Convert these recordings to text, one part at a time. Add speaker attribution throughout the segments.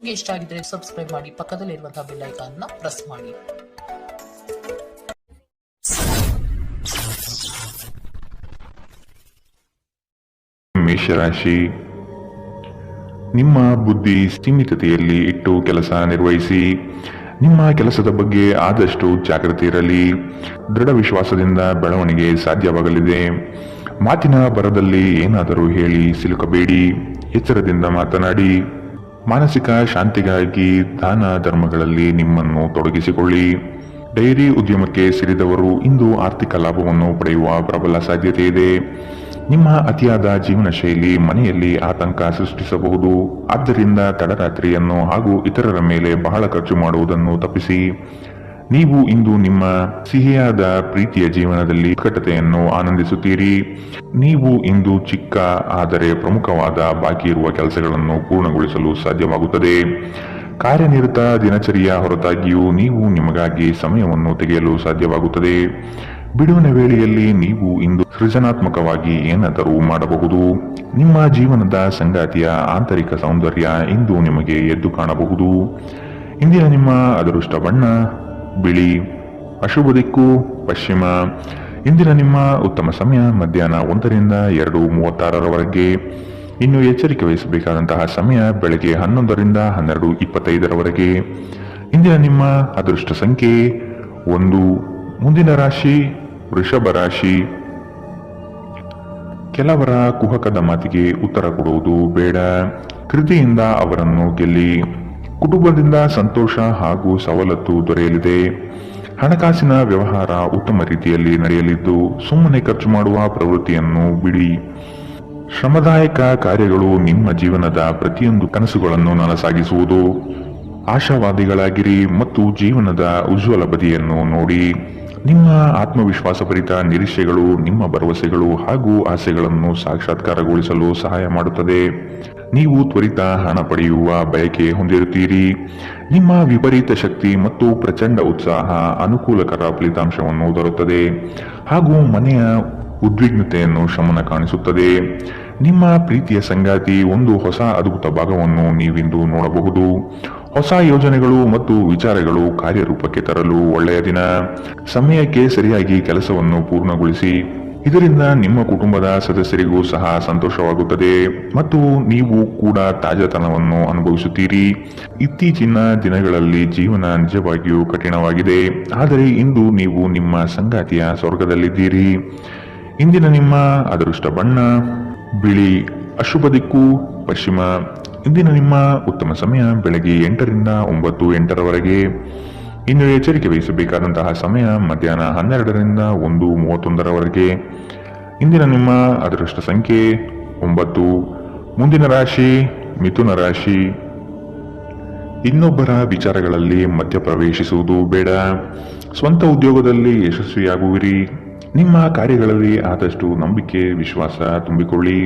Speaker 1: ನಿಮಗೆ ಇಷ್ಟ ಆಗಿದ್ರೆ ಸಬ್ಸ್ಕ್ರೈಬ್ ಮಾಡಿ, ಪಕ್ಕದಲ್ಲಿರುವಂತಹ ಬೆಲ್ ಐಕಾನ್ ನ ಪ್ರೆಸ್ ಮಾಡಿ.
Speaker 2: ಮೇಷರಾಶಿ, ನಿಮ್ಮ ಬುದ್ಧಿ ಸೀಮಿತತೆಯಲ್ಲಿ ಇಟ್ಟು ಕೆಲಸ ನಿರ್ವಹಿಸಿ. ನಿಮ್ಮ ಕೆಲಸದ ಬಗ್ಗೆ ಆದಷ್ಟು ಜಾಗೃತಿ ಇರಲಿ. ದೃಢ ವಿಶ್ವಾಸದಿಂದ ಬೆಳವಣಿಗೆ ಸಾಧ್ಯವಾಗಲಿದೆ. ಮಾತಿನ ಬರದಲ್ಲಿ ಏನಾದರೂ ಹೇಳಿ ಸಿಲುಕಬೇಡಿ. ಎಚ್ಚರದಿಂದ ಮಾತನಾಡಿ. ಮಾನಸಿಕ ಶಾಂತಿಗಾಗಿ ದಾನ ಧರ್ಮಗಳಲ್ಲಿ ನಿಮ್ಮನ್ನು ತೊಡಗಿಸಿಕೊಳ್ಳಿ. ಡೈರಿ ಉದ್ಯಮಕ್ಕೆ ಸೇರಿದವರು ಇಂದು ಆರ್ಥಿಕ ಲಾಭವನ್ನು ಪಡೆಯುವ ಪ್ರಬಲ ಸಾಧ್ಯತೆ ಇದೆ. ನಿಮ್ಮ ಅತಿಯಾದ ಜೀವನ ಶೈಲಿ ಮನೆಯಲ್ಲಿ ಆತಂಕ ಸೃಷ್ಟಿಸಬಹುದು. ಆದ್ದರಿಂದ ತಡರಾತ್ರಿಯನ್ನು ಹಾಗೂ ಇತರರ ಮೇಲೆ ಬಹಳ ಖರ್ಚು ಮಾಡುವುದನ್ನು ತಪ್ಪಿಸಿ. ನೀವು ಇಂದು ನಿಮ್ಮ ಸಿಹಿಯಾದ ಪ್ರೀತಿಯ ಜೀವನದಲ್ಲಿ ಉತ್ಕಟತೆಯನ್ನು ಆನಂದಿಸುತ್ತೀರಿ. ನೀವು ಇಂದು ಚಿಕ್ಕ ಆದರೆ ಪ್ರಮುಖವಾದ ಬಾಕಿ ಇರುವ ಕೆಲಸಗಳನ್ನು ಪೂರ್ಣಗೊಳಿಸಲು ಸಾಧ್ಯವಾಗುತ್ತದೆ. ಕಾರ್ಯನಿರತ ದಿನಚರಿಯ ಹೊರತಾಗಿಯೂ ನೀವು ನಿಮಗಾಗಿ ಸಮಯವನ್ನು ತೆಗೆಯಲು ಸಾಧ್ಯವಾಗುತ್ತದೆ. ಬಿಡುವಿನ ವೇಳೆಯಲ್ಲಿ ನೀವು ಇಂದು ಸೃಜನಾತ್ಮಕವಾಗಿ ಏನಾದರೂ ಮಾಡಬಹುದು. ನಿಮ್ಮ ಜೀವನದ ಸಂಗಾತಿಯ ಆಂತರಿಕ ಸೌಂದರ್ಯ ಇಂದು ನಿಮಗೆ ಎದ್ದು ಕಾಣಬಹುದು. ಇಂದಿನ ನಿಮ್ಮ ಅದೃಷ್ಟ ಬಣ್ಣ ಬಿಳಿ. ಅಶುಭ ದಿಕ್ಕು ಪಶ್ಚಿಮ. ಇಂದಿನ ನಿಮ್ಮ ಉತ್ತಮ ಸಮಯ ಮಧ್ಯಾಹ್ನ 1ರಿಂದ 2:36ರವರೆಗೆ. ಇನ್ನು ಎಚ್ಚರಿಕೆ ವಹಿಸಬೇಕಾದಂತಹ ಸಮಯ ಬೆಳಗ್ಗೆ 11ರಿಂದ 12:25ರವರೆಗೆ. ಇಂದಿನ ನಿಮ್ಮ ಅದೃಷ್ಟ ಸಂಖ್ಯೆ 1. ಮುಂದಿನ ರಾಶಿ ವೃಷಭ ರಾಶಿ. ಕೆಲವರ ಕುಹಕದ ಮಾತಿಗೆ ಉತ್ತರ ಕೊಡುವುದು ಬೇಡ. ಕೃತಿಯಿಂದ ಅವರನ್ನು ಗೆಲ್ಲಿ. ಕುಟುಂಬದಿಂದ ಸಂತೋಷ ಹಾಗೂ ಸವಲತ್ತು ದೊರೆಯಲಿದೆ. ಹಣಕಾಸಿನ ವ್ಯವಹಾರ ಉತ್ತಮ ರೀತಿಯಲ್ಲಿ ನಡೆಯಲಿದ್ದು ಸುಮ್ಮನೆ ಖರ್ಚು ಮಾಡುವ ಪ್ರವೃತ್ತಿಯನ್ನು ಬಿಡಿ. ಶ್ರಮದಾಯಕ ಕಾರ್ಯಗಳು ನಿಮ್ಮ ಜೀವನದ ಪ್ರತಿಯೊಂದು ಕನಸುಗಳನ್ನು ನನಸಾಗಿಸುವುದು. ಆಶಾವಾದಿಗಳಾಗಿರಿ ಮತ್ತು ಜೀವನದ ಉಜ್ವಲ ಬದಿಯನ್ನು ನೋಡಿ. ನಿಮ್ಮ ಆತ್ಮವಿಶ್ವಾಸಭರಿತ ನಿರೀಕ್ಷೆಗಳು ನಿಮ್ಮ ಭರವಸೆಗಳು ಹಾಗೂ ಆಸೆಗಳನ್ನು ಸಾಕ್ಷಾತ್ಕಾರಗೊಳಿಸಲು ಸಹಾಯ ಮಾಡುತ್ತದೆ. ನೀವು ತ್ವರಿತ ಹಣ ಪಡೆಯುವ ಬಯಕೆ ಹೊಂದಿರುತ್ತೀರಿ. ನಿಮ್ಮ ವಿಪರೀತ ಶಕ್ತಿ ಮತ್ತು ಪ್ರಚಂಡ ಉತ್ಸಾಹ ಅನುಕೂಲಕರ ಫಲಿತಾಂಶವನ್ನು ತರುತ್ತದೆ ಹಾಗೂ ಮನೆಯ ಉದ್ವಿಗ್ನತೆಯನ್ನು ಶಮನ ಕಾಣಿಸುತ್ತದೆ. ನಿಮ್ಮ ಪ್ರೀತಿಯ ಸಂಗಾತಿ ಒಂದು ಹೊಸ ಅದ್ಭುತ ಭಾಗವನ್ನು ನೀವಿಂದು ನೋಡಬಹುದು. ಹೊಸ ಯೋಜನೆಗಳು ಮತ್ತು ವಿಚಾರಗಳು ಕಾರ್ಯರೂಪಕ್ಕೆ ತರಲು ಒಳ್ಳೆಯ ದಿನ. ಸಮಯಕ್ಕೆ ಸರಿಯಾಗಿ ಕೆಲಸವನ್ನು ಪೂರ್ಣಗೊಳಿಸಿ. ಇದರಿಂದ ನಿಮ್ಮ ಕುಟುಂಬದ ಸದಸ್ಯರಿಗೂ ಸಹ ಸಂತೋಷವಾಗುತ್ತದೆ ಮತ್ತು ನೀವು ಕೂಡ ತಾಜಾತನವನ್ನು ಅನುಭವಿಸುತ್ತೀರಿ. ಇತ್ತೀಚಿನ ದಿನಗಳಲ್ಲಿ ಜೀವನ ನಿಜವಾಗಿಯೂ ಕಠಿಣವಾಗಿದೆ, ಆದರೆ ಇಂದು ನೀವು ನಿಮ್ಮ ಸಂಗಾತಿಯ ಸ್ವರ್ಗದಲ್ಲಿದ್ದೀರಿ. ಇಂದಿನ ನಿಮ್ಮ ಅದೃಷ್ಟ ಬಣ್ಣ ಬಿಳಿ. ಅಶುಭ ದಿಕ್ಕು ಪಶ್ಚಿಮ. ಇಂದಿನ ನಿಮ್ಮ ಉತ್ತಮ ಸಮಯ ಬೆಳಗ್ಗೆ 8ರಿಂದ 9:08ರವರೆಗೆ. ಇನ್ನು ಎಚ್ಚರಿಕೆ ವಹಿಸಬೇಕಾದಂತಹ ಸಮಯ ಮಧ್ಯಾಹ್ನ 12ರಿಂದ 1:31ರವರೆಗೆ. ಇಂದಿನ ನಿಮ್ಮ ಅದೃಷ್ಟ ಸಂಖ್ಯೆ 9. ಮುಂದಿನ ರಾಶಿ ಮಿಥುನ ರಾಶಿ. ಇನ್ನೊಬ್ಬರ ವಿಚಾರಗಳಲ್ಲಿ ಮಧ್ಯಪ್ರವೇಶಿಸುವುದು ಬೇಡ. ಸ್ವಂತ ಉದ್ಯೋಗದಲ್ಲಿ ಯಶಸ್ವಿಯಾಗುವಿರಿ. ನಿಮ್ಮ ಕಾರ್ಯಗಳಲ್ಲಿ ಆದಷ್ಟು ನಂಬಿಕೆ ವಿಶ್ವಾಸ ತುಂಬಿಕೊಳ್ಳಿ.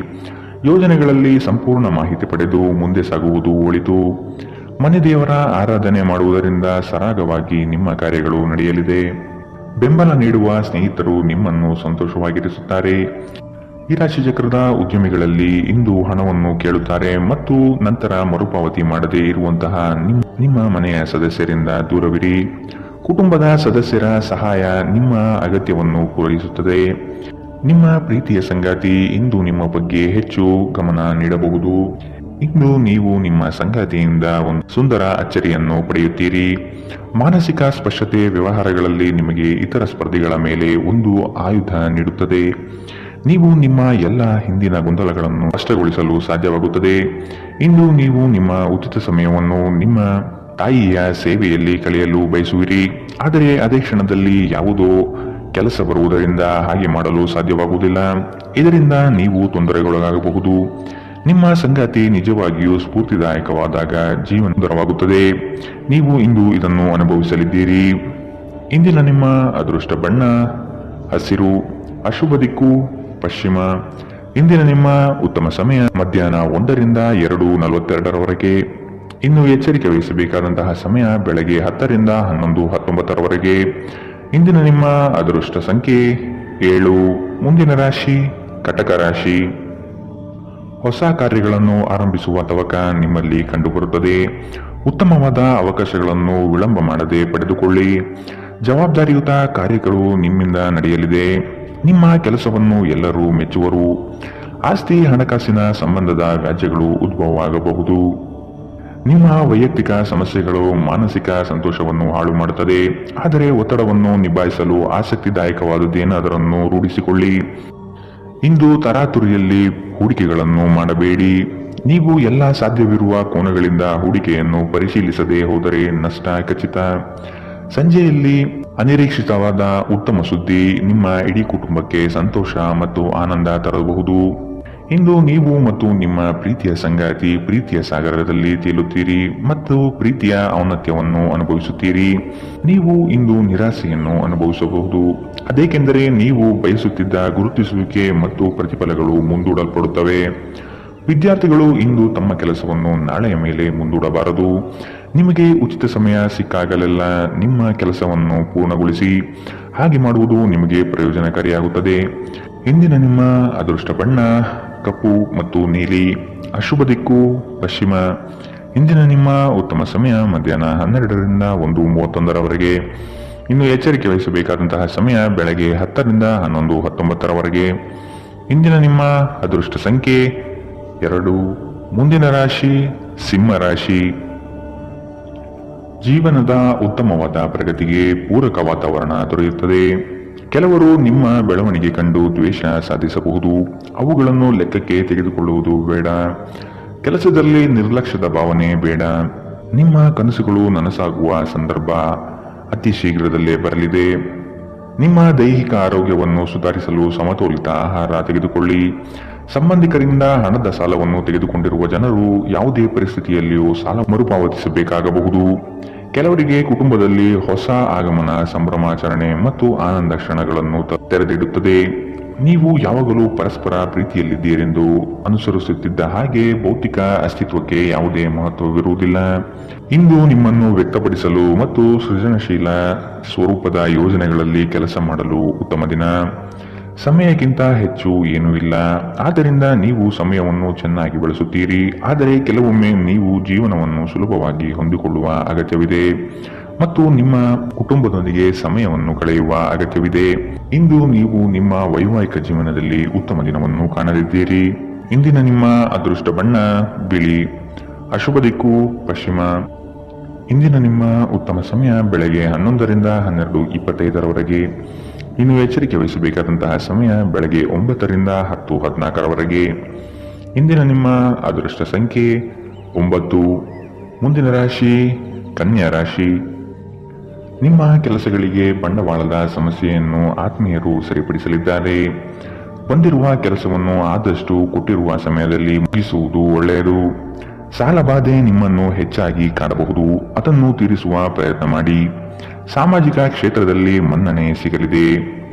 Speaker 2: ಯೋಜನೆಗಳಲ್ಲಿ ಸಂಪೂರ್ಣ ಮಾಹಿತಿ ಪಡೆದು ಮುಂದೆ ಸಾಗುವುದು ಒಳಿತು. ಮನೆ ದೇವರ ಆರಾಧನೆ ಮಾಡುವುದರಿಂದ ಸರಾಗವಾಗಿ ನಿಮ್ಮ ಕಾರ್ಯಗಳು ನಡೆಯಲಿದೆ. ಬೆಂಬಲ ನೀಡುವ ಸ್ನೇಹಿತರು ನಿಮ್ಮನ್ನು ಸಂತೋಷವಾಗಿರಿಸುತ್ತಾರೆ. ಈ ರಾಶಿ ಚಕ್ರದ ಉದ್ಯಮಿಗಳಲ್ಲಿ ಇಂದು ಹಣವನ್ನು ಕೇಳುತ್ತಾರೆ ಮತ್ತು ನಂತರ ಮರುಪಾವತಿ ಮಾಡದೇ ಇರುವಂತಹ ನಿಮ್ಮ ಮನೆಯ ಸದಸ್ಯರಿಂದ ದೂರವಿರಿ. ಕುಟುಂಬದ ಸದಸ್ಯರ ಸಹಾಯ ನಿಮ್ಮ ಅಗತ್ಯವನ್ನು ಪೂರೈಸುತ್ತದೆ. ನಿಮ್ಮ ಪ್ರೀತಿಯ ಸಂಗಾತಿ ಇಂದು ನಿಮ್ಮ ಬಗ್ಗೆ ಹೆಚ್ಚು ಗಮನ ನೀಡಬಹುದು. ಇಂದು ನೀವು ನಿಮ್ಮ ಸಂಗಾತಿಯಿಂದ ಒಂದು ಸುಂದರ ಅಚ್ಚರಿಯನ್ನು ಪಡೆಯುತ್ತೀರಿ. ಮಾನಸಿಕ ಸ್ಪಷ್ಟತೆ ವ್ಯವಹಾರಗಳಲ್ಲಿ ನಿಮಗೆ ಇತರ ಸ್ಪರ್ಧಿಗಳ ಮೇಲೆ ಒಂದು ಆಯುಧ ನೀಡುತ್ತದೆ. ನೀವು ನಿಮ್ಮ ಎಲ್ಲ ಹಿಂದಿನ ಗೊಂದಲಗಳನ್ನು ಸ್ಪಷ್ಟಗೊಳಿಸಲು ಸಾಧ್ಯವಾಗುತ್ತದೆ. ಇಂದು ನೀವು ನಿಮ್ಮ ಉಚಿತ ಸಮಯವನ್ನು ನಿಮ್ಮ ತಾಯಿಯ ಸೇವೆಯಲ್ಲಿ ಕಳೆಯಲು ಬಯಸುವಿರಿ, ಆದರೆ ಅದೇ ಕ್ಷಣದಲ್ಲಿ ಯಾವುದೋ ಕೆಲಸ ಬರುವುದರಿಂದ ಹಾಗೆ ಮಾಡಲು ಸಾಧ್ಯವಾಗುವುದಿಲ್ಲ. ಇದರಿಂದ ನೀವು ತೊಂದರೆಗೊಳಗಾಗಬಹುದು. ನಿಮ್ಮ ಸಂಗಾತಿ ನಿಜವಾಗಿಯೂ ಸ್ಫೂರ್ತಿದಾಯಕವಾದಾಗ ಜೀವನ ಸುಂದರವಾಗುತ್ತದೆ. ನೀವು ಇಂದು ಇದನ್ನು ಅನುಭವಿಸಲಿದ್ದೀರಿ. ಇಂದಿನ ನಿಮ್ಮ ಅದೃಷ್ಟ ಬಣ್ಣ ಹಸಿರು. ಅಶುಭ ದಿಕ್ಕು ಪಶ್ಚಿಮ. ಇಂದಿನ ನಿಮ್ಮ ಉತ್ತಮ ಸಮಯ ಮಧ್ಯಾಹ್ನ 1ರಿಂದ 2:42ರವರೆಗೆ. ಇನ್ನು ಎಚ್ಚರಿಕೆ ವಹಿಸಬೇಕಾದಂತಹ ಸಮಯ ಬೆಳಗ್ಗೆ 10ರಿಂದ 11:19ರವರೆಗೆ. ಇಂದಿನ ನಿಮ್ಮ ಅದೃಷ್ಟ ಸಂಖ್ಯೆ 7. ಮುಂದಿನ ರಾಶಿ ಕಟಕ ರಾಶಿ. ಹೊಸ ಕಾರ್ಯಗಳನ್ನು ಆರಂಭಿಸುವ ತವಕ ನಿಮ್ಮಲ್ಲಿ ಕಂಡುಬರುತ್ತದೆ. ಉತ್ತಮವಾದ ಅವಕಾಶಗಳನ್ನು ವಿಳಂಬ ಮಾಡದೆ ಪಡೆದುಕೊಳ್ಳಿ. ಜವಾಬ್ದಾರಿಯುತ ಕಾರ್ಯಗಳು ನಿಮ್ಮಿಂದ ನಡೆಯಲಿದೆ. ನಿಮ್ಮ ಕೆಲಸವನ್ನು ಎಲ್ಲರೂ ಮೆಚ್ಚುವರು. ಆಸ್ತಿ ಹಣಕಾಸಿನ ಸಂಬಂಧದ ವ್ಯಾಜ್ಯಗಳು ಉದ್ಭವವಾಗಬಹುದು. ನಿಮ್ಮ ವೈಯಕ್ತಿಕ ಸಮಸ್ಯೆಗಳು ಮಾನಸಿಕ ಸಂತೋಷವನ್ನು ಹಾಳು ಮಾಡುತ್ತದೆ. ಆದರೆ ಒತ್ತಡವನ್ನು ನಿಭಾಯಿಸಲು ಆಸಕ್ತಿದಾಯಕವಾದದ್ದೇನಾದರನ್ನು ರೂಢಿಸಿಕೊಳ್ಳಿ. ಇಂದು ತರಾತುರಿಯಲ್ಲಿ ಹೂಡಿಕೆಗಳನ್ನು ಮಾಡಬೇಡಿ. ನೀವು ಎಲ್ಲ ಸಾಧ್ಯವಿರುವ ಕೋನಗಳಿಂದ ಹೂಡಿಕೆಯನ್ನು ಪರಿಶೀಲಿಸದೆ ಹೋದರೆ ನಷ್ಟ ಖಚಿತ. ಸಂಜೆಯಲ್ಲಿ ಅನಿರೀಕ್ಷಿತವಾದ ಉತ್ತಮ ಸುದ್ದಿ ನಿಮ್ಮ ಇಡೀ ಕುಟುಂಬಕ್ಕೆ ಸಂತೋಷ ಮತ್ತು ಆನಂದ ತರಬಹುದು. ಇಂದು ನೀವು ಮತ್ತು ನಿಮ್ಮ ಪ್ರೀತಿಯ ಸಂಗಾತಿ ಪ್ರೀತಿಯ ಸಾಗರದಲ್ಲಿ ತೇಲುತ್ತೀರಿ ಮತ್ತು ಪ್ರೀತಿಯ ಔನ್ನತ್ಯವನ್ನು ಅನುಭವಿಸುತ್ತೀರಿ. ನೀವು ಇಂದು ನಿರಾಸೆಯನ್ನು ಅನುಭವಿಸಬಹುದು, ಅದೇಕೆಂದರೆ ನೀವು ಬಯಸುತ್ತಿದ್ದ ಗುರುತಿಸುವಿಕೆ ಮತ್ತು ಪ್ರತಿಫಲಗಳು ಮುಂದೂಡಲ್ಪಡುತ್ತವೆ. ವಿದ್ಯಾರ್ಥಿಗಳು ಇಂದು ತಮ್ಮ ಕೆಲಸವನ್ನು ನಾಳೆಯ ಮೇಲೆ ಮುಂದೂಡಬಾರದು. ನಿಮಗೆ ಉಚಿತ ಸಮಯ ಸಿಕ್ಕಾಗಲೆಲ್ಲ ನಿಮ್ಮ ಕೆಲಸವನ್ನು ಪೂರ್ಣಗೊಳಿಸಿ. ಹಾಗೆ ಮಾಡುವುದು ನಿಮಗೆ ಪ್ರಯೋಜನಕಾರಿಯಾಗುತ್ತದೆ. ಇಂದಿನ ನಿಮ್ಮ ಅದೃಷ್ಟ ಬಣ್ಣ ಕಪ್ಪು ಮತ್ತು ನೀಲಿ. ಅಶುಭ ದಿಕ್ಕು ಪಶ್ಚಿಮ. ಇಂದಿನ ನಿಮ್ಮ ಉತ್ತಮ ಸಮಯ ಮಧ್ಯಾಹ್ನ 12ರಿಂದ 1:31ರವರೆಗೆ. ಇನ್ನು ಎಚ್ಚರಿಕೆ ವಹಿಸಬೇಕಾದಂತಹ ಸಮಯ ಬೆಳಗ್ಗೆ 10ರಿಂದ 11:19ರವರೆಗೆ. ಇಂದಿನ ನಿಮ್ಮ ಅದೃಷ್ಟ ಸಂಖ್ಯೆ 2. ಮುಂದಿನ ರಾಶಿ ಸಿಂಹ ರಾಶಿ. ಜೀವನದ ಉತ್ತಮವಾದ ಪ್ರಗತಿಗೆ ಪೂರಕ ವಾತಾವರಣ ದೊರೆಯುತ್ತದೆ. ಕೆಲವರು ನಿಮ್ಮ ಬೆಳವಣಿಗೆ ಕಂಡು ದ್ವೇಷ ಸಾಧಿಸಬಹುದು. ಅವುಗಳನ್ನು ಲೆಕ್ಕಕ್ಕೆ ತೆಗೆದುಕೊಳ್ಳುವುದು ಬೇಡ. ಕೆಲಸದಲ್ಲಿ ನಿರ್ಲಕ್ಷ್ಯದ ಭಾವನೆ ಬೇಡ. ನಿಮ್ಮ ಕನಸುಗಳು ನನಸಾಗುವ ಸಂದರ್ಭ ಅತಿ ಶೀಘ್ರದಲ್ಲೇ ಬರಲಿದೆ. ನಿಮ್ಮ ದೈಹಿಕ ಆರೋಗ್ಯವನ್ನು ಸುಧಾರಿಸಲು ಸಮತೋಲಿತ ಆಹಾರ ತೆಗೆದುಕೊಳ್ಳಿ. ಸಂಬಂಧಿಕರಿಂದ ಹಣದ ಸಾಲವನ್ನು ತೆಗೆದುಕೊಂಡಿರುವ ಜನರು ಯಾವುದೇ ಪರಿಸ್ಥಿತಿಯಲ್ಲಿಯೂ ಸಾಲ ಮರುಪಾವತಿಸಬೇಕಾಗಬಹುದು. ಕೆಲವರಿಗೆ ಕುಟುಂಬದಲ್ಲಿ ಹೊಸ ಆಗಮನ, ಸಂಭ್ರಮಾಚರಣೆ ಮತ್ತು ಆನಂದ ಕ್ಷಣಗಳನ್ನು ತೆರೆದಿಡುತ್ತದೆ. ನೀವು ಯಾವಾಗಲೂ ಪರಸ್ಪರ ಪ್ರೀತಿಯಲ್ಲಿದ್ದೀರೆಂದು ಅನುಸರಿಸುತ್ತಿದ್ದ ಹಾಗೆ ಭೌತಿಕ ಅಸ್ತಿತ್ವಕ್ಕೆ ಯಾವುದೇ ಮಹತ್ವವಿರುವುದಿಲ್ಲ. ಇಂದು ನಿಮ್ಮನ್ನು ವ್ಯಕ್ತಪಡಿಸಲು ಮತ್ತು ಸೃಜನಶೀಲ ಸ್ವರೂಪದ ಯೋಜನೆಗಳಲ್ಲಿ ಕೆಲಸ ಮಾಡಲು ಉತ್ತಮ ದಿನ. ಸಮಯಕ್ಕಿಂತ ಹೆಚ್ಚು ಏನೂ ಇಲ್ಲ. ಆದ್ದರಿಂದ ನೀವು ಸಮಯವನ್ನು ಚೆನ್ನಾಗಿ ಬಳಸುತ್ತೀರಿ. ಆದರೆ ಕೆಲವೊಮ್ಮೆ ನೀವು ಜೀವನವನ್ನು ಸುಲಭವಾಗಿ ಹೊಂದಿಕೊಳ್ಳುವ ಅಗತ್ಯವಿದೆ ಮತ್ತು ನಿಮ್ಮ ಕುಟುಂಬದೊಂದಿಗೆ ಸಮಯವನ್ನು ಕಳೆಯುವ ಅಗತ್ಯವಿದೆ. ಇಂದು ನೀವು ನಿಮ್ಮ ವೈವಾಹಿಕ ಜೀವನದಲ್ಲಿ ಉತ್ತಮ ದಿನವನ್ನು ಕಾಣಲಿದ್ದೀರಿ. ಇಂದಿನ ನಿಮ್ಮ ಅದೃಷ್ಟ ಬಣ್ಣ ಬಿಳಿ. ಅಶುಭ ದಿಕ್ಕು ಪಶ್ಚಿಮ. ಇಂದಿನ ನಿಮ್ಮ ಉತ್ತಮ ಸಮಯ ಬೆಳಗ್ಗೆ 11ರಿಂದ 12:25ರವರೆಗೆ. ಇನ್ನು ಎಚ್ಚರಿಕೆ ವಹಿಸಬೇಕಾದಂತಹ ಸಮಯ ಬೆಳಗ್ಗೆ 9ರಿಂದ 10:14ರವರೆಗೆ. ಇಂದಿನ ನಿಮ್ಮ ಅದೃಷ್ಟ ಸಂಖ್ಯೆ 9. ಮುಂದಿನ ರಾಶಿ ಕನ್ಯಾ ರಾಶಿ. ನಿಮ್ಮ ಕೆಲಸಗಳಿಗೆ ಬಂಡವಾಳದ ಸಮಸ್ಯೆಯನ್ನು ಆತ್ಮೀಯರು ಸರಿಪಡಿಸಲಿದ್ದಾರೆ. ಬಂದಿರುವ ಕೆಲಸವನ್ನು ಆದಷ್ಟು ಕೊಟ್ಟಿರುವ ಸಮಯದಲ್ಲಿ ಮುಗಿಸುವುದು ಒಳ್ಳೆಯದು. ಸಾಲಬಾಧೆ ನಿಮ್ಮನ್ನು ಹೆಚ್ಚಾಗಿ ಕಾಡಬಹುದು. ಅದನ್ನು ತೀರಿಸುವ ಪ್ರಯತ್ನ ಮಾಡಿ. ಸಾಮಾಜಿಕ ಕ್ಷೇತ್ರದಲ್ಲಿ ಮನ್ನಣೆ ಸಿಗಲಿದೆ.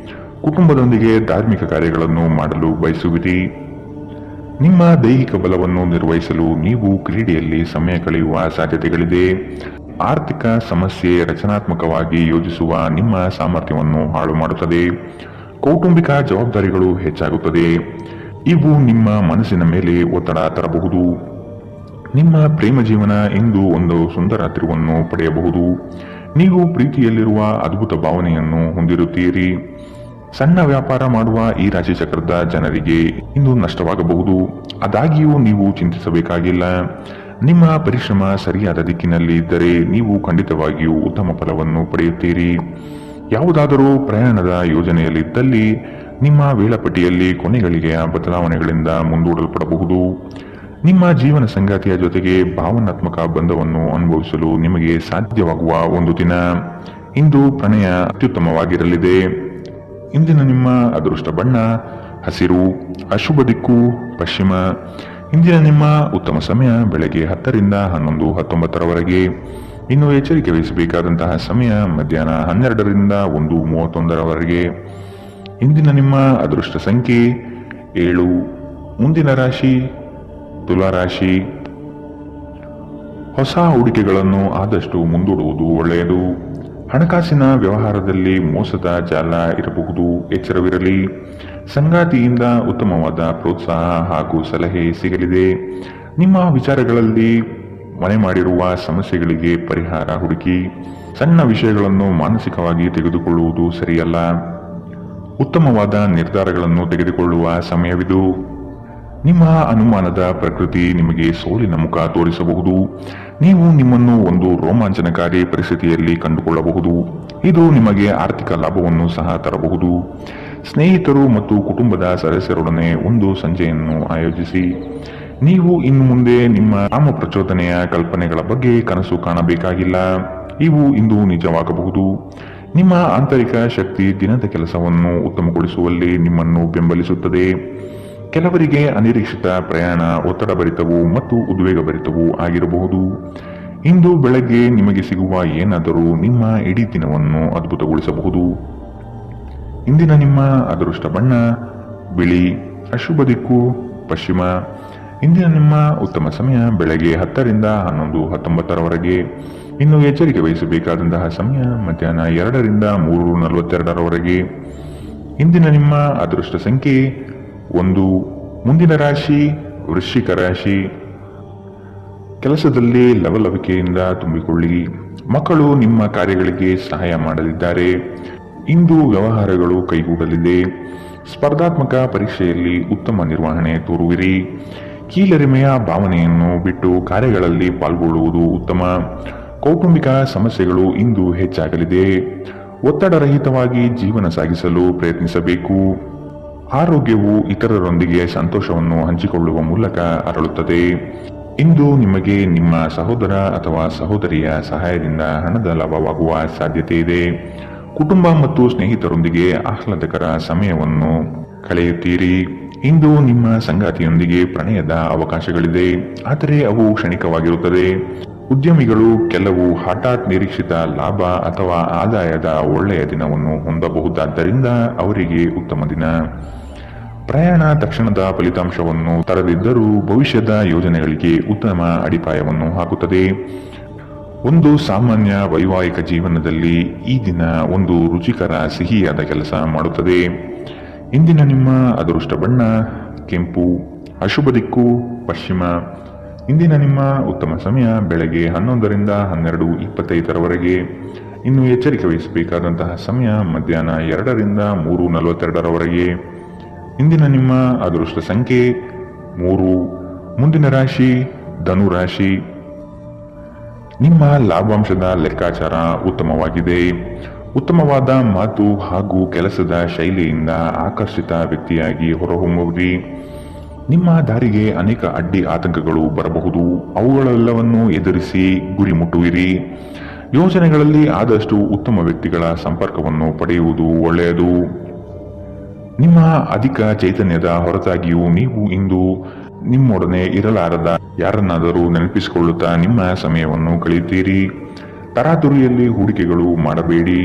Speaker 2: ಕುಟುಂಬದೊಂದಿಗೆ ಧಾರ್ಮಿಕ ಕಾರ್ಯಗಳನ್ನು ಮಾಡಲು ಬಯಸುವಿರಿ. ನಿಮ್ಮ ದೈಹಿಕ ಬಲವನ್ನು ನಿರ್ವಹಿಸಲು ನೀವು ಕ್ರೀಡೆಯಲ್ಲಿ ಸಮಯ ಕಳೆಯುವ ಸಾಧ್ಯತೆಗಳಿದೆ. ಆರ್ಥಿಕ ಸಮಸ್ಯೆ ರಚನಾತ್ಮಕವಾಗಿ ಯೋಜಿಸುವ ನಿಮ್ಮ ಸಾಮರ್ಥ್ಯವನ್ನು ಹಾಳು ಮಾಡುತ್ತದೆ. ಕೌಟುಂಬಿಕ ಜವಾಬ್ದಾರಿಗಳು ಹೆಚ್ಚಾಗುತ್ತದೆ. ಇವು ನಿಮ್ಮ ಮನಸ್ಸಿನ ಮೇಲೆ ಒತ್ತಡ ತರಬಹುದು. ನಿಮ್ಮ ಪ್ರೇಮ ಜೀವನ ಇಂದು ಒಂದು ಸುಂದರ ತಿರುವನ್ನು ಪಡೆಯಬಹುದು. ನೀವು ಪ್ರೀತಿಯಲ್ಲಿರುವ ಅದ್ಭುತ ಭಾವನೆಯನ್ನು ಹೊಂದಿರುತ್ತೀರಿ. ಸಣ್ಣ ವ್ಯಾಪಾರ ಮಾಡುವ ಈ ರಾಶಿ ಚಕ್ರದ ಜನರಿಗೆ ಇಂದು ನಷ್ಟವಾಗಬಹುದು. ಆದಾಗ್ಯೂ ನೀವು ಚಿಂತಿಸಬೇಕಾಗಿಲ್ಲ. ನಿಮ್ಮ ಪರಿಶ್ರಮ ಸರಿಯಾದ ದಿಕ್ಕಿನಲ್ಲಿ ಇದ್ದರೆ ನೀವು ಖಂಡಿತವಾಗಿಯೂ ಉತ್ತಮ ಫಲವನ್ನು ಪಡೆಯುತ್ತೀರಿ. ಯಾವುದಾದರೂ ಪ್ರಯಾಣದ ಯೋಜನೆಯಲ್ಲಿದ್ದಲ್ಲಿ ನಿಮ್ಮ ವೇಳಾಪಟ್ಟಿಯಲ್ಲಿ ಕೊನೆಗಳಿಗೆಯ ಬದಲಾವಣೆಗಳಿಂದ ಮುಂದೂಡಲ್ಪಡಬಹುದು. ನಿಮ್ಮ ಜೀವನ ಸಂಗಾತಿಯ ಜೊತೆಗೆ ಭಾವನಾತ್ಮಕ ಬಂಧವನ್ನು ಅನುಭವಿಸಲು ನಿಮಗೆ ಸಾಧ್ಯವಾಗುವ ಒಂದು ದಿನ. ಇಂದು ಪ್ರಣಯ ಅತ್ಯುತ್ತಮವಾಗಿರಲಿದೆ. ಇಂದಿನ ನಿಮ್ಮ ಅದೃಷ್ಟ ಬಣ್ಣ ಹಸಿರು. ಅಶುಭ ದಿಕ್ಕು ಪಶ್ಚಿಮ. ಇಂದಿನ ನಿಮ್ಮ ಉತ್ತಮ ಸಮಯ ಬೆಳಗ್ಗೆ 10ರಿಂದ 11:19ರವರೆಗೆ. ಇನ್ನು ಎಚ್ಚರಿಕೆ ವಹಿಸಬೇಕಾದಂತಹ ಸಮಯ ಮಧ್ಯಾಹ್ನ 12ರಿಂದ 1:31ರವರೆಗೆ. ಇಂದಿನ ನಿಮ್ಮ ಅದೃಷ್ಟ ಸಂಖ್ಯೆ 7. ಮುಂದಿನ ರಾಶಿ ತುಲಾರಾಶಿ. ಹೊಸ ಹೂಡಿಕೆಗಳನ್ನು ಆದಷ್ಟು ಮುಂದೂಡುವುದು ಒಳ್ಳೆಯದು. ಹಣಕಾಸಿನ ವ್ಯವಹಾರದಲ್ಲಿ ಮೋಸದ ಜಾಲ ಇರಬಹುದು, ಎಚ್ಚರವಿರಲಿ. ಸಂಗಾತಿಯಿಂದ ಉತ್ತಮವಾದ ಪ್ರೋತ್ಸಾಹ ಹಾಗೂ ಸಲಹೆ ಸಿಗಲಿದೆ. ನಿಮ್ಮ ವಿಚಾರಗಳಲ್ಲಿ ಮನೆ ಮಾಡಿರುವ ಸಮಸ್ಯೆಗಳಿಗೆ ಪರಿಹಾರ ಹುಡುಕಿ. ಸಣ್ಣ ವಿಷಯಗಳನ್ನು ಮಾನಸಿಕವಾಗಿ ತೆಗೆದುಕೊಳ್ಳುವುದು ಸರಿಯಲ್ಲ. ಉತ್ತಮವಾದ ನಿರ್ಧಾರಗಳನ್ನು ತೆಗೆದುಕೊಳ್ಳುವ ಸಮಯವಿದು. ನಿಮ್ಮ ಅನುಮಾನದ ಪ್ರಕೃತಿ ನಿಮಗೆ ಸೋಲಿನ ಮುಖ ತೋರಿಸಬಹುದು. ನೀವು ನಿಮ್ಮನ್ನು ಒಂದು ರೋಮಾಂಚನಕಾರಿ ಪರಿಸ್ಥಿತಿಯಲ್ಲಿ ಕಂಡುಕೊಳ್ಳಬಹುದು. ಇದು ನಿಮಗೆ ಆರ್ಥಿಕ ಲಾಭವನ್ನು ಸಹ ತರಬಹುದು. ಸ್ನೇಹಿತರು ಮತ್ತು ಕುಟುಂಬದ ಸದಸ್ಯರೊಡನೆ ಒಂದು ಸಂಜೆಯನ್ನು ಆಯೋಜಿಸಿ. ನೀವು ಇನ್ನು ಮುಂದೆ ನಿಮ್ಮ ಕಾಮ ಪ್ರಚೋದನೆಯ ಕಲ್ಪನೆಗಳ ಬಗ್ಗೆ ಕನಸು ಕಾಣಬೇಕಾಗಿಲ್ಲ. ಇವು ಇಂದು ನಿಜವಾಗಬಹುದು. ನಿಮ್ಮ ಆಂತರಿಕ ಶಕ್ತಿ ದಿನದ ಕೆಲಸವನ್ನು ಉತ್ತಮಗೊಳಿಸುವಲ್ಲಿ ನಿಮ್ಮನ್ನು ಬೆಂಬಲಿಸುತ್ತದೆ. ಕೆಲವರಿಗೆ ಅನಿರೀಕ್ಷಿತ ಪ್ರಯಾಣ ಒತ್ತಡಭರಿತವೂ ಮತ್ತು ಉದ್ವೇಗಭರಿತವೂ ಆಗಿರಬಹುದು. ಇಂದು ಬೆಳಗ್ಗೆ ನಿಮಗೆ ಸಿಗುವ ಏನಾದರೂ ನಿಮ್ಮ ಇಡೀ ದಿನವನ್ನು ಅದ್ಭುತಗೊಳಿಸಬಹುದು. ಇಂದಿನ ನಿಮ್ಮ ಅದೃಷ್ಟ ಬಣ್ಣ ಬಿಳಿ. ಅಶುಭ ದಿಕ್ಕು ಪಶ್ಚಿಮ. ಇಂದಿನ ನಿಮ್ಮ ಉತ್ತಮ ಸಮಯ ಬೆಳಗ್ಗೆ 10 ರಿಂದ 11:19 ಇನ್ನು ಎಚ್ಚರಿಕೆ ವಹಿಸಬೇಕಾದಂತಹ ಸಮಯ ಮಧ್ಯಾಹ್ನ 2 ರಿಂದ 3:42 ಇಂದಿನ ನಿಮ್ಮ ಅದೃಷ್ಟ ಸಂಖ್ಯೆ 1. ಮುಂದಿನ ರಾಶಿ ವೃಶ್ಚಿಕ ರಾಶಿ. ಕೆಲಸದಲ್ಲಿ ಲವಲವಿಕೆಯಿಂದ ತುಂಬಿಕೊಳ್ಳಿ. ಮಕ್ಕಳು ನಿಮ್ಮ ಕಾರ್ಯಗಳಿಗೆ ಸಹಾಯ ಮಾಡಲಿದ್ದಾರೆ. ಇಂದು ವ್ಯವಹಾರಗಳು ಕೈಗೂಡಲಿದೆ. ಸ್ಪರ್ಧಾತ್ಮಕ ಪರೀಕ್ಷೆಯಲ್ಲಿ ಉತ್ತಮ ನಿರ್ವಹಣೆ ತೋರುವಿರಿ. ಕೀಳರಿಮೆಯ ಭಾವನೆಯನ್ನು ಬಿಟ್ಟು ಕಾರ್ಯಗಳಲ್ಲಿ ಪಾಲ್ಗೊಳ್ಳುವುದು ಉತ್ತಮ. ಕೌಟುಂಬಿಕ ಸಮಸ್ಯೆಗಳು ಇಂದು ಹೆಚ್ಚಾಗಲಿದೆ. ಒತ್ತಡರಹಿತವಾಗಿ ಜೀವನ ಸಾಗಿಸಲು ಪ್ರಯತ್ನಿಸಬೇಕು. ಆರೋಗ್ಯವು ಇತರರೊಂದಿಗೆ ಸಂತೋಷವನ್ನು ಹಂಚಿಕೊಳ್ಳುವ ಮೂಲಕ ಅರಳುತ್ತದೆ. ಇಂದು ನಿಮಗೆ ನಿಮ್ಮ ಸಹೋದರ ಅಥವಾ ಸಹೋದರಿಯ ಸಹಾಯದಿಂದ ಹಣದ ಲಾಭವಾಗುವ ಸಾಧ್ಯತೆ ಇದೆ. ಕುಟುಂಬ ಮತ್ತು ಸ್ನೇಹಿತರೊಂದಿಗೆ ಆಹ್ಲಾದಕರ ಸಮಯವನ್ನು ಕಳೆಯುತ್ತೀರಿ. ಇಂದು ನಿಮ್ಮ ಸಂಗಾತಿಯೊಂದಿಗೆ ಪ್ರಣಯದ ಅವಕಾಶಗಳಿದೆ, ಆದರೆ ಅವು ಕ್ಷಣಿಕವಾಗಿರುತ್ತದೆ. ಉದ್ಯಮಿಗಳು ಕೆಲವು ಹಠಾತ್ ನಿರೀಕ್ಷಿತ ಲಾಭ ಅಥವಾ ಆದಾಯದ ಒಳ್ಳೆಯ ದಿನವನ್ನು ಹೊಂದಬಹುದಾದ್ದರಿಂದ ಅವರಿಗೆ ಉತ್ತಮ ದಿನ. ಪ್ರಯಾಣ ತಕ್ಷಣದ ಫಲಿತಾಂಶವನ್ನು ತರದಿದ್ದರೂ ಭವಿಷ್ಯದ ಯೋಜನೆಗಳಿಗೆ ಉತ್ತಮ ಅಡಿಪಾಯವನ್ನು ಹಾಕುತ್ತದೆ. ಒಂದು ಸಾಮಾನ್ಯ ವೈವಾಹಿಕ ಜೀವನದಲ್ಲಿ ಈ ದಿನ ಒಂದು ರುಚಿಕರ ಸಿಹಿಯಾದ ಕೆಲಸ ಮಾಡುತ್ತದೆ. ಇಂದಿನ ನಿಮ್ಮ ಅದೃಷ್ಟ ಬಣ್ಣ ಕೆಂಪು. ಅಶುಭ ದಿಕ್ಕು ಪಶ್ಚಿಮ. ಇಂದಿನ ನಿಮ್ಮ ಉತ್ತಮ ಸಮಯ ಬೆಳಗ್ಗೆ 11 ರಿಂದ 12:25 ಇನ್ನು ಎಚ್ಚರಿಕೆ ವಹಿಸಬೇಕಾದಂತಹ ಸಮಯ ಮಧ್ಯಾಹ್ನ 2 ರಿಂದ 3:42 ಇಂದಿನ ನಿಮ್ಮ ಅದೃಷ್ಟ ಸಂಖ್ಯೆ 3. ಮುಂದಿನ ರಾಶಿ ಧನು ರಾಶಿ. ನಿಮ್ಮ ಲಾಭಾಂಶದ ಲೆಕ್ಕಾಚಾರ ಉತ್ತಮವಾಗಿದೆ. ಉತ್ತಮವಾದ ಮಾತು ಹಾಗೂ ಕೆಲಸದ ಶೈಲಿಯಿಂದ ಆಕರ್ಷಿತ ವ್ಯಕ್ತಿಯಾಗಿ ಹೊರಹೊಮ್ಮುವಿರಿ. ನಿಮ್ಮ ದಾರಿಗೆ ಅನೇಕ ಅಡ್ಡಿ ಆತಂಕಗಳು ಬರಬಹುದು. ಅವುಗಳೆಲ್ಲವನ್ನು ಎದುರಿಸಿ ಗುರಿ ಮುಟ್ಟುವಿರಿ. ಯೋಜನೆಗಳಲ್ಲಿ ಆದಷ್ಟು ಉತ್ತಮ ವ್ಯಕ್ತಿಗಳ ಸಂಪರ್ಕವನ್ನು ಪಡೆಯುವುದು ಒಳ್ಳೆಯದು. ನಿಮ್ಮ ಅಧಿಕ ಚೈತನ್ಯದ ಹೊರತಾಗಿಯೂ ನೀವು ಇಂದು ನಿಮ್ಮೊಡನೆ ಇರಲಾರದ ಯಾರನ್ನಾದರೂ ನೆನಪಿಸಿಕೊಳ್ಳುತ್ತಾ ನಿಮ್ಮ ಸಮಯವನ್ನು ಕಳೆಯುತ್ತೀರಿ. ತರಾತುರಿಯಲ್ಲಿ ಹೂಡಿಕೆಗಳು ಮಾಡಬೇಡಿ.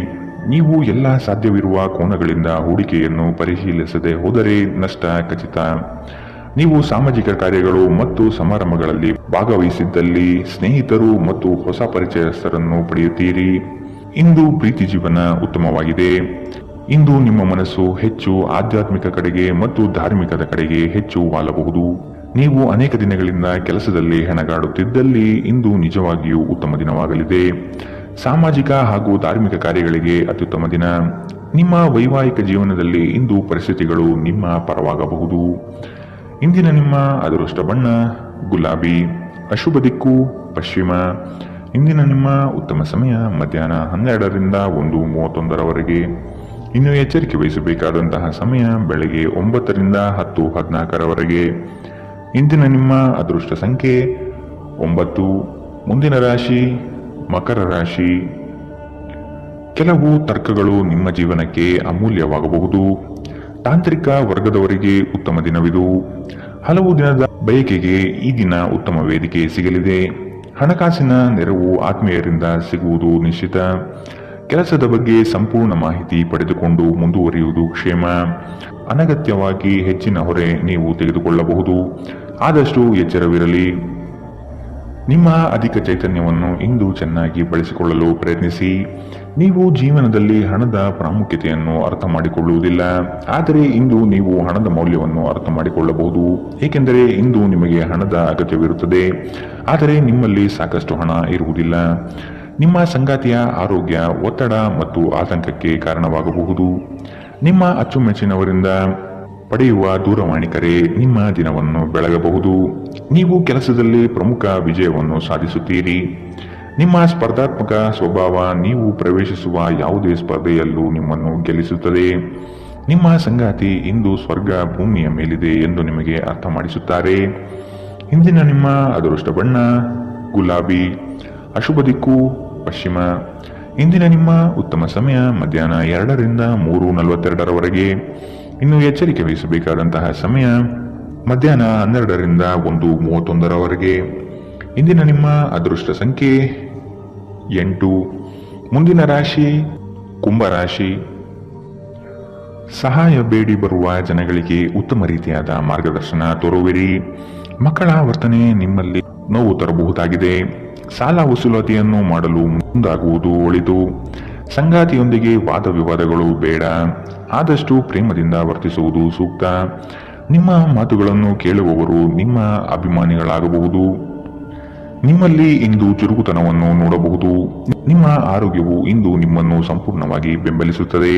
Speaker 2: ನೀವು ಎಲ್ಲ ಸಾಧ್ಯವಿರುವ ಕೋನಗಳಿಂದ ಹೂಡಿಕೆಯನ್ನು ಪರಿಶೀಲಿಸದೆ ಹೋದರೆ ನಷ್ಟ ಖಚಿತ. ನೀವು ಸಾಮಾಜಿಕ ಕಾರ್ಯಗಳು ಮತ್ತು ಸಮಾರಂಭಗಳಲ್ಲಿ ಭಾಗವಹಿಸಿದ್ದಲ್ಲಿ ಸ್ನೇಹಿತರು ಮತ್ತು ಹೊಸ ಪರಿಚಯಸ್ಥರನ್ನು ಪಡೆಯುತ್ತೀರಿ. ಇಂದು ಪ್ರೀತಿ ಜೀವನ ಉತ್ತಮವಾಗಿದೆ. ಇಂದು ನಿಮ್ಮ ಮನಸ್ಸು ಹೆಚ್ಚು ಆಧ್ಯಾತ್ಮಿಕ ಕಡೆಗೆ ಮತ್ತು ಧಾರ್ಮಿಕದ ಕಡೆಗೆ ಹೆಚ್ಚು ವಾಲಬಹುದು. ನೀವು ಅನೇಕ ದಿನಗಳಿಂದ ಕೆಲಸದಲ್ಲಿ ಹೆಣಗಾಡುತ್ತಿದ್ದಲ್ಲಿ ಇಂದು ನಿಜವಾಗಿಯೂ ಉತ್ತಮ ದಿನವಾಗಲಿದೆ. ಸಾಮಾಜಿಕ ಹಾಗೂ ಧಾರ್ಮಿಕ ಕಾರ್ಯಗಳಿಗೆ ಅತ್ಯುತ್ತಮ ದಿನ. ನಿಮ್ಮ ವೈವಾಹಿಕ ಜೀವನದಲ್ಲಿ ಇಂದು ಪರಿಸ್ಥಿತಿಗಳು ನಿಮ್ಮ ಪರವಾಗಬಹುದು. ಇಂದಿನ ನಿಮ್ಮ ಅದೃಷ್ಟ ಬಣ್ಣ ಗುಲಾಬಿ. ಅಶುಭ ದಿಕ್ಕು ಪಶ್ಚಿಮ. ಇಂದಿನ ನಿಮ್ಮ ಉತ್ತಮ ಸಮಯ ಮಧ್ಯಾಹ್ನ 12 ರಿಂದ 1:31 ಇನ್ನು ಎಚ್ಚರಿಕೆ ವಹಿಸಬೇಕಾದಂತಹ ಸಮಯ ಬೆಳಗ್ಗೆ 9 ರಿಂದ 10:14 ಇಂದಿನ ನಿಮ್ಮ ಅದೃಷ್ಟ ಸಂಖ್ಯೆ 9. ಮುಂದಿನ ರಾಶಿ ಮಕರ ರಾಶಿ. ಕೆಲವು ತರ್ಕಗಳು ನಿಮ್ಮ ಜೀವನಕ್ಕೆ ಅಮೂಲ್ಯವಾಗಬಹುದು. ತಾಂತ್ರಿಕ ವರ್ಗದವರಿಗೆ ಉತ್ತಮ ದಿನವಿದು. ಹಲವು ದಿನದ ಬಯಕೆಗೆ ಈ ದಿನ ಉತ್ತಮ ವೇದಿಕೆ ಸಿಗಲಿದೆ. ಹಣಕಾಸಿನ ನೆರವು ಆತ್ಮೀಯರಿಂದ ಸಿಗುವುದು ನಿಶ್ಚಿತ. ಕೆಲಸದ ಬಗ್ಗೆ ಸಂಪೂರ್ಣ ಮಾಹಿತಿ ಪಡೆದುಕೊಂಡು ಮುಂದುವರಿಯುವುದು ಕ್ಷೇಮ. ಅನಗತ್ಯವಾಗಿ ಹೆಚ್ಚಿನ ಹೊರೆ ನೀವು ತೆಗೆದುಕೊಳ್ಳಬಹುದು. ಆದಷ್ಟು ಎಚ್ಚರವಿರಲಿ. ನಿಮ್ಮ ಅಧಿಕ ಚೈತನ್ಯವನ್ನು ಇಂದು ಚೆನ್ನಾಗಿ ಬಳಸಿಕೊಳ್ಳಲು ಪ್ರಯತ್ನಿಸಿ. ನೀವು ಜೀವನದಲ್ಲಿ ಹಣದ ಪ್ರಾಮುಖ್ಯತೆಯನ್ನು ಅರ್ಥ ಮಾಡಿಕೊಳ್ಳುವುದಿಲ್ಲ, ಆದರೆ ಇಂದು ನೀವು ಹಣದ ಮೌಲ್ಯವನ್ನು ಅರ್ಥ ಮಾಡಿಕೊಳ್ಳಬಹುದು. ಏಕೆಂದರೆ ಇಂದು ನಿಮಗೆ ಹಣದ ಅಗತ್ಯವಿರುತ್ತದೆ, ಆದರೆ ನಿಮ್ಮಲ್ಲಿ ಸಾಕಷ್ಟು ಹಣ ಇರುವುದಿಲ್ಲ. ನಿಮ್ಮ ಸಂಗಾತಿಯ ಆರೋಗ್ಯ ಒತ್ತಡ ಮತ್ತು ಆತಂಕಕ್ಕೆ ಕಾರಣವಾಗಬಹುದು. ನಿಮ್ಮ ಅಚ್ಚುಮೆಚ್ಚಿನವರಿಂದ ಪಡೆಯುವ ದೂರವಾಣಿ ಕರೆ ನಿಮ್ಮ ದಿನವನ್ನು ಬೆಳಗಬಹುದು. ನೀವು ಕೆಲಸದಲ್ಲಿ ಪ್ರಮುಖ ವಿಜಯವನ್ನು ಸಾಧಿಸುತ್ತೀರಿ. ನಿಮ್ಮ ಸ್ಪರ್ಧಾತ್ಮಕ ಸ್ವಭಾವ ನೀವು ಪ್ರವೇಶಿಸುವ ಯಾವುದೇ ಸ್ಪರ್ಧೆಯಲ್ಲೂ ನಿಮ್ಮನ್ನು ಗೆಲ್ಲಿಸುತ್ತದೆ. ನಿಮ್ಮ ಸಂಗಾತಿ ಇಂದು ಸ್ವರ್ಗ ಭೂಮಿಯ ಮೇಲಿದೆ ಎಂದು ನಿಮಗೆ ಅರ್ಥ ಮಾಡಿಸುತ್ತಾರೆ. ಇಂದಿನ ನಿಮ್ಮ ಅದೃಷ್ಟ ಬಣ್ಣ ಗುಲಾಬಿ, ಅಶುಭ ದಿಕ್ಕು ಪಶ್ಚಿಮ. ಇಂದಿನ ನಿಮ್ಮ ಉತ್ತಮ ಸಮಯ ಮಧ್ಯಾಹ್ನ 2 ರಿಂದ 3:42ರವರೆಗೆ. ಇನ್ನು ಎಚ್ಚರಿಕೆ ವಹಿಸಬೇಕಾದಂತಹ ಸಮಯ ಮಧ್ಯಾಹ್ನ 12 ರಿಂದ 1:31ರವರೆಗೆ. ಇಂದಿನ ನಿಮ್ಮ ಅದೃಷ್ಟ ಸಂಖ್ಯೆ 8. ಮುಂದಿನ ರಾಶಿ ಕುಂಭರಾಶಿ. ಸಹಾಯ ಬೇಡಿ ಬರುವ ಜನಗಳಿಗೆ ಉತ್ತಮ ರೀತಿಯಾದ ಮಾರ್ಗದರ್ಶನ ತೋರುವಿರಿ. ಮಕ್ಕಳ ವರ್ತನೆ ನಿಮ್ಮಲ್ಲಿ ನೋವು ತರಬಹುದಾಗಿದೆ. ಸಾಲ ವಸೂಲಾತಿಯನ್ನು ಮಾಡಲು ಮುಂದಾಗುವುದು ಒಳಿತು. ಸಂಗಾತಿಯೊಂದಿಗೆ ವಾದ ವಿವಾದಗಳು ಬೇಡ. ಆದಷ್ಟು ಪ್ರೇಮದಿಂದ ವರ್ತಿಸುವುದು ಸೂಕ್ತ. ನಿಮ್ಮ ಮಾತುಗಳನ್ನು ಕೇಳುವವರು ನಿಮ್ಮ ಅಭಿಮಾನಿಗಳಾಗಬಹುದು. ನಿಮ್ಮಲ್ಲಿ ಇಂದು ಚುರುಕುತನವನ್ನು ನೋಡಬಹುದು. ನಿಮ್ಮ ಆರೋಗ್ಯವು ಇಂದು ನಿಮ್ಮನ್ನು ಸಂಪೂರ್ಣವಾಗಿ ಬೆಂಬಲಿಸುತ್ತದೆ.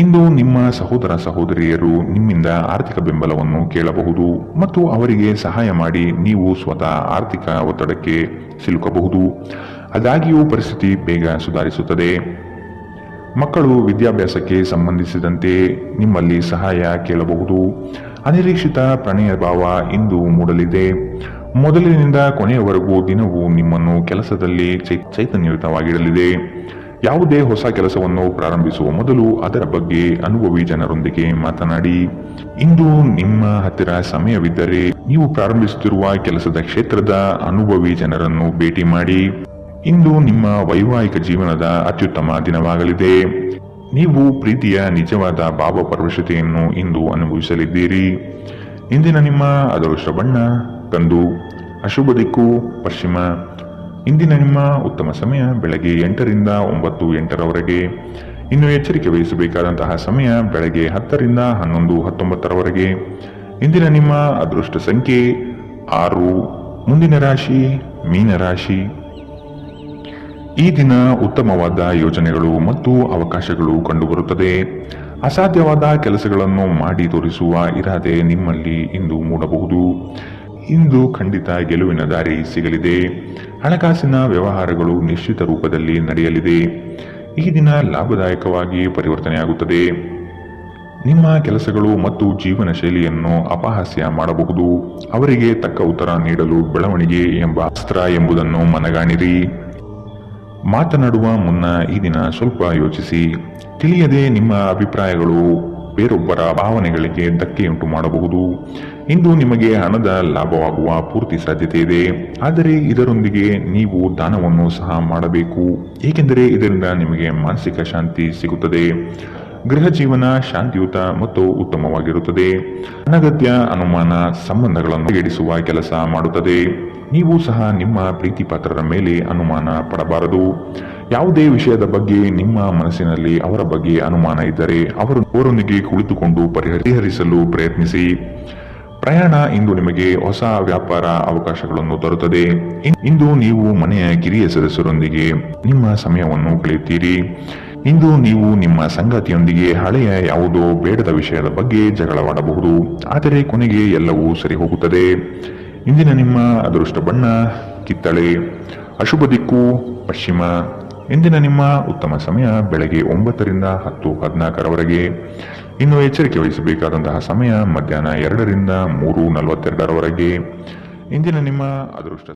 Speaker 2: ಇಂದು ನಿಮ್ಮ ಸಹೋದರ ಸಹೋದರಿಯರು ನಿಮ್ಮಿಂದ ಆರ್ಥಿಕ ಬೆಂಬಲವನ್ನು ಕೇಳಬಹುದು ಮತ್ತು ಅವರಿಗೆ ಸಹಾಯ ಮಾಡಿ ನೀವು ಸ್ವತಃ ಆರ್ಥಿಕ ಒತ್ತಡಕ್ಕೆ ಸಿಲುಕಬಹುದು. ಆದಾಗ್ಯೂ ಪರಿಸ್ಥಿತಿ ಬೇಗ ಸುಧಾರಿಸುತ್ತದೆ. ಮಕ್ಕಳು ವಿದ್ಯಾಭ್ಯಾಸಕ್ಕೆ ಸಂಬಂಧಿಸಿದಂತೆ ನಿಮ್ಮಲ್ಲಿ ಸಹಾಯ ಕೇಳಬಹುದು. ಅನಿರೀಕ್ಷಿತ ಪ್ರಣಯ ಭಾವ ಇಂದು ಮೂಡಲಿದೆ. ಮೊದಲಿನಿಂದ ಕೊನೆಯವರೆಗೂ ದಿನವೂ ನಿಮ್ಮನ್ನು ಕೆಲಸದಲ್ಲಿ ಚೈತನ್ಯಯುತವಾಗಿಡಲಿದೆ. ಯಾವುದೇ ಹೊಸ ಕೆಲಸವನ್ನು ಪ್ರಾರಂಭಿಸುವ ಮೊದಲು ಅದರ ಬಗ್ಗೆ ಅನುಭವಿ ಜನರೊಂದಿಗೆ ಮಾತನಾಡಿ. ಇಂದು ನಿಮ್ಮ ಹತ್ತಿರ ಸಮಯವಿದ್ದರೆ ನೀವು ಪ್ರಾರಂಭಿಸುತ್ತಿರುವ ಕೆಲಸದ ಕ್ಷೇತ್ರದ ಅನುಭವಿ ಜನರನ್ನು ಭೇಟಿ ಮಾಡಿ. ಇಂದು ನಿಮ್ಮ ವೈವಾಹಿಕ ಜೀವನದ ಅತ್ಯುತ್ತಮ ದಿನವಾಗಲಿದೆ. ನೀವು ಪ್ರೀತಿಯ ನಿಜವಾದ ಭಾವಪರವಶತೆಯನ್ನು ಇಂದು ಅನುಭವಿಸಲಿದ್ದೀರಿ. ಇಂದಿನ ನಿಮ್ಮ ಅದೃಷ್ಟ ಬಣ್ಣ ಕಂದು, ಅಶುಭ ದಿಕ್ಕು ಪಶ್ಚಿಮ. ಇಂದಿನ ನಿಮ್ಮ ಉತ್ತಮ ಸಮಯ ಬೆಳಗ್ಗೆ 8 ರಿಂದ 9:08ರವರೆಗೆ. ಇನ್ನು ಎಚ್ಚರಿಕೆ ವಹಿಸಬೇಕಾದಂತಹ ಸಮಯ ಬೆಳಗ್ಗೆ 10 ರಿಂದ 11:19ರವರೆಗೆ. ಇಂದಿನ ನಿಮ್ಮ ಅದೃಷ್ಟ ಸಂಖ್ಯೆ 6. ಮುಂದಿನ ರಾಶಿ ಮೀನರಾಶಿ. ಈ ದಿನ ಉತ್ತಮವಾದ ಯೋಜನೆಗಳು ಮತ್ತು ಅವಕಾಶಗಳು ಕಂಡುಬರುತ್ತದೆ. ಅಸಾಧ್ಯವಾದ ಕೆಲಸಗಳನ್ನು ಮಾಡಿ ತೋರಿಸುವ ಇರಾದೆ ನಿಮ್ಮಲ್ಲಿ ಇಂದು ಮೂಡಬಹುದು. ಇಂದು ಖಂಡಿತ ಗೆಲುವಿನ ದಾರಿ ಸಿಗಲಿದೆ. ಹಣಕಾಸಿನ ವ್ಯವಹಾರಗಳು ನಿಶ್ಚಿತ ರೂಪದಲ್ಲಿ ನಡೆಯಲಿದೆ. ಈ ದಿನ ಲಾಭದಾಯಕವಾಗಿ ಪರಿವರ್ತನೆಯಾಗುತ್ತದೆ. ನಿಮ್ಮ ಕೆಲಸಗಳು ಮತ್ತು ಜೀವನ ಶೈಲಿಯನ್ನು ಅಪಹಾಸ್ಯ ಮಾಡಬಹುದು. ಅವರಿಗೆ ತಕ್ಕ ಉತ್ತರ ನೀಡಲು ಬೆಳವಣಿಗೆ ಎಂಬ ಅಸ್ತ್ರ ಎಂಬುದನ್ನು ಮನಗಾಣಿರಿ. ಮಾತನಾಡುವ ಮುನ್ನ ಈ ದಿನ ಸ್ವಲ್ಪ ಯೋಚಿಸಿ. ತಿಳಿಯದೆ ನಿಮ್ಮ ಅಭಿಪ್ರಾಯಗಳು ಬೇರೊಬ್ಬರ ಭಾವನೆಗಳಿಗೆ ಧಕ್ಕೆಯುಂಟು ಮಾಡಬಹುದು. ಇಂದು ನಿಮಗೆ ಹಣದ ಲಾಭವಾಗುವ ಪೂರ್ತಿ ಸಾಧ್ಯತೆ ಇದೆ, ಆದರೆ ಇದರೊಂದಿಗೆ ನೀವು ದಾನವನ್ನು ಸಹ ಮಾಡಬೇಕು, ಏಕೆಂದರೆ ಇದರಿಂದ ನಿಮಗೆ ಮಾನಸಿಕ ಶಾಂತಿ ಸಿಗುತ್ತದೆ. ಗೃಹ ಜೀವನ ಶಾಂತಿಯುತ ಮತ್ತು ಉತ್ತಮವಾಗಿರುತ್ತದೆ. ಅನಗತ್ಯ ಅನುಮಾನ ಸಂಬಂಧಗಳನ್ನು ಎಡಿಸುವ ಕೆಲಸ ಮಾಡುತ್ತದೆ. ನೀವು ಸಹ ನಿಮ್ಮ ಪ್ರೀತಿ ಪಾತ್ರರ ಮೇಲೆ ಅನುಮಾನ ಪಡಬಾರದು. ಯಾವುದೇ ವಿಷಯದ ಬಗ್ಗೆ ನಿಮ್ಮ ಮನಸ್ಸಿನಲ್ಲಿ ಅವರ ಬಗ್ಗೆ ಅನುಮಾನ ಇದ್ದರೆ ಅವರೊಂದಿಗೆ ಕುಳಿತುಕೊಂಡು ಪರಿಹರಿಸಲು ಪ್ರಯತ್ನಿಸಿ. ಪ್ರಯಾಣ ಇಂದು ನಿಮಗೆ ಹೊಸ ವ್ಯಾಪಾರ ಅವಕಾಶಗಳನ್ನು ತರುತ್ತದೆ. ಇಂದು ನೀವು ಮನೆಯ ಕಿರಿಯ ಸದಸ್ಯರೊಂದಿಗೆ ನಿಮ್ಮ ಸಮಯವನ್ನು ಕಳೆಯುತ್ತೀರಿ. ಇಂದು ನೀವು ನಿಮ್ಮ ಸಂಗಾತಿಯೊಂದಿಗೆ ಹಳೆಯ ಯಾವುದೋ ಬೇಡದ ವಿಷಯದ ಬಗ್ಗೆ ಜಗಳವಾಡಬಹುದು, ಆದರೆ ಕೊನೆಗೆ ಎಲ್ಲವೂ ಸರಿ ಹೋಗುತ್ತದೆ. ಇಂದಿನ ನಿಮ್ಮ ಅದೃಷ್ಟ ಬಣ್ಣ ಕಿತ್ತಳೆ, ಅಶುಭ ದಿಕ್ಕು ಪಶ್ಚಿಮ. ಇಂದಿನ ನಿಮ್ಮ ಉತ್ತಮ ಸಮಯ ಬೆಳಗ್ಗೆ 9 ರಿಂದ 10:14ರವರೆಗೆ. ಇನ್ನು ಎಚ್ಚರಿಕೆ ವಹಿಸಬೇಕಾದಂತಹ ಸಮಯ ಮಧ್ಯಾಹ್ನ 2 ರಿಂದ 3:42ರವರೆಗೆ. ಇಂದಿನ ನಿಮ್ಮ ಅದೃಷ್ಟ